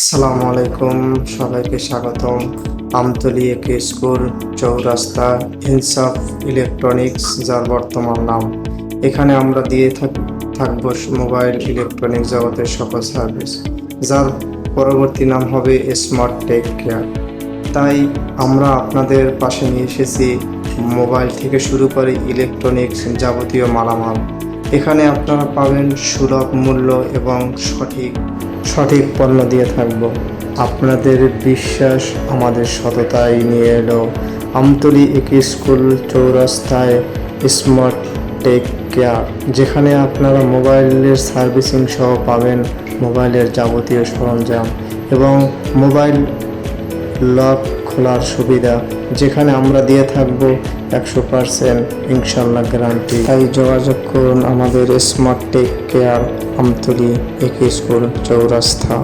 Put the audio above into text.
আসসালামু আলাইকুম, সবাইকে স্বাগতম। আমতলী একে স্কুল, চৌরাস্তা, ইনসাফ ইলেকট্রনিক্স, যার বর্তমান নাম। এখানে আমরা দিয়ে থাকবো মোবাইল ইলেকট্রনিক জগতের সকল সার্ভিস, যার পরবর্তী নাম হবে স্মার্ট টেক কেয়ার। তাই আমরা আপনাদের পাশে নিয়ে এসেছি মোবাইল থেকে শুরু করে ইলেকট্রনিক্স যাবতীয় মালামাল। এখানে আপনারা পাবেন সুলভ মূল্য এবং সঠিক পণ্য দিয়ে থাকব। আপনাদের বিশ্বাস আমাদের সততায় নিয়ে এলো আমতলী একে স্কুল, চৌরাস্তায় স্মার্ট টেক কেয়ার, যেখানে আপনারা মোবাইলের সার্ভিসিং সহ পাবেন মোবাইলের যাবতীয় সরঞ্জাম এবং মোবাইল লক খোলার সুবিধা, যেখানে আমরা দিয়ে থাকবো 100% ইনশাল্লাহ গ্যারান্টি। তাই যোগাযোগ করুন আমাদের স্মার্ট টেক কেয়ার, আমতলী একে স্কুল, চৌরাস্তা।